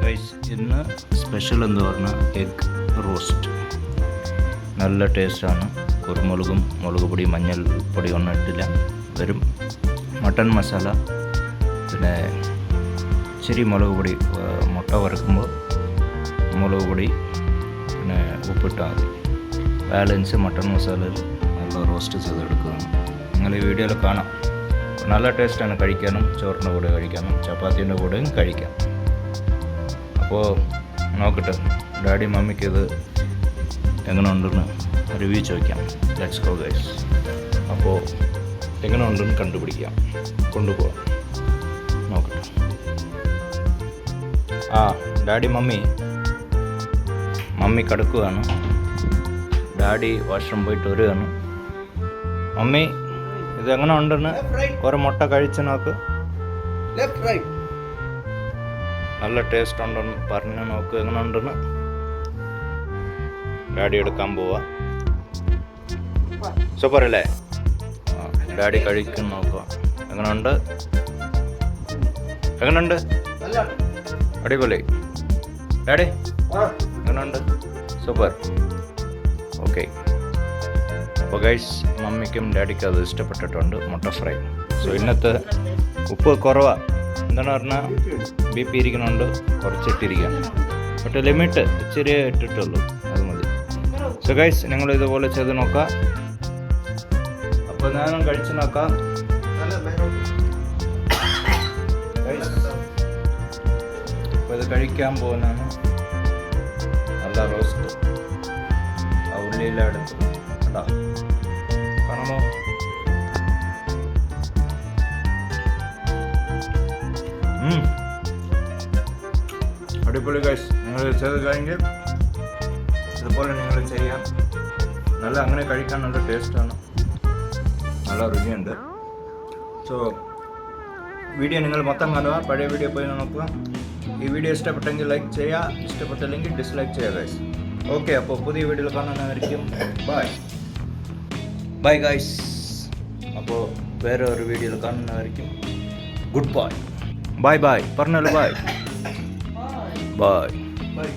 Guys, ഇന്ന് special എന്ന് പറഞ്ഞാൽ എഗ് റോസ്റ്റ്. നല്ല ടേസ്റ്റാണ്. കുരുമുളകും മുളക് പൊടി മഞ്ഞൾ പൊടി ഒന്നും ഇട്ടില്ല, വെറും മട്ടൺ മസാല, പിന്നെ ഇച്ചിരി മുളക് പൊടി, മുട്ട വറുക്കുമ്പോൾ മുളക് പൊടി പിന്നെ ഉപ്പിട്ടാൽ മതി. ബാലൻസ് മട്ടൺ മസാലയിൽ നല്ല റോസ്റ്റ് ചെയ്തെടുക്കുകയാണ്. നിങ്ങൾ ഈ വീഡിയോയിൽ കാണാം. നല്ല ടേസ്റ്റാണ്. കഴിക്കാനും ചോറിൻ്റെ കൂടെ കഴിക്കാനും ചപ്പാത്തിൻ്റെ കൂടെയും കഴിക്കാം. അപ്പോൾ നോക്കട്ടെ, ഡാഡി മമ്മിക്ക് ഇത് എങ്ങനെ ഉണ്ടെന്ന് റിവ്യൂ ചോദിക്കാം. Let's go guys. അപ്പോൾ എങ്ങനെ ഉണ്ടെന്ന് കണ്ടുപിടിക്കാം, കൊണ്ടുപോകാം. നോക്കട്ടെ. ഡാഡി മമ്മി കിടക്കുകയാണ്. ഡാഡി വാഷ്റൂം പോയിട്ട് വരികയാണ്. മമ്മി ഇതെങ്ങനെ ഉണ്ടെന്ന് കുറേ മുട്ട കഴിച്ച് നോക്ക്. നല്ല ടേസ്റ്റ് ഉണ്ടെന്ന് പറഞ്ഞു നോക്ക്, എങ്ങനെ ഉണ്ടെന്ന്. ഡാഡി എടുക്കാൻ പോവാ. സൂപ്പർ അല്ലേ? ഡാഡി കഴിക്കുന്നു നോക്കുക. എങ്ങനെയുണ്ട്? അടിപൊളി. ഡാഡി എങ്ങനെയുണ്ട്? സൂപ്പർ. ഓക്കെ. അപ്പോൾ ഗൈസ്, മമ്മിക്കും ഡാഡിക്കും അത് ഇഷ്ടപ്പെട്ടിട്ടുണ്ട്, മുട്ട ഫ്രൈ. സോ ഇന്നത്തെ ഉപ്പ് കുറവാണ്. എന്താണ് പറഞ്ഞാൽ BP ഇരിക്കുന്നുണ്ട്, കുറച്ചിട്ടിരിക്കാം. പക്ഷേ ലിമിറ്റ് ഇച്ചിരി ഇട്ടിട്ടുള്ളൂ, അത് മതി. സോ ഗൈസ്, നിങ്ങൾ ഇതുപോലെ ചെയ്ത് നോക്കാം. അപ്പോൾ ഞാനും കഴിച്ച് നോക്കാം. അപ്പോൾ ഇത് കഴിക്കാൻ പോകുന്നതാണ്. നല്ല റോസ്റ്റ്. ആ ഉള്ളിയെല്ലാം എടുത്ത് കേട്ടോ, കാണാമോ? അടിപൊളി ഗൈസ്. നിങ്ങൾ ചെയ്ത് കഴിഞ്ഞെങ്കിൽ ഇതുപോലെ നിങ്ങൾ ചെയ്യാം. നല്ല അങ്ങനെ കഴിക്കാൻ നല്ല ടേസ്റ്റാണ്, നല്ല രുചിയുണ്ട്. സോ വീഡിയോ നിങ്ങൾ മൊത്തം കാണുക, പഴയ വീഡിയോ പോയി നോക്കുക. ഈ വീഡിയോ ഇഷ്ടപ്പെട്ടെങ്കിൽ ലൈക്ക് ചെയ്യുക, ഇഷ്ടപ്പെട്ടില്ലെങ്കിൽ ഡിസ്ലൈക്ക് ചെയ്യുക ഗൈസ്. ഓക്കെ, അപ്പോൾ പുതിയ വീഡിയോയിൽ കാണാനായിരിക്കും. ബൈ. Bye guys. അപ്പോൾ വേറെ ഒരു വീഡിയോയിൽ കാണുന്നതായിരിക്കും. Good bye. ബൈ ബൈ പറഞ്ഞല്ലോ. Bye by.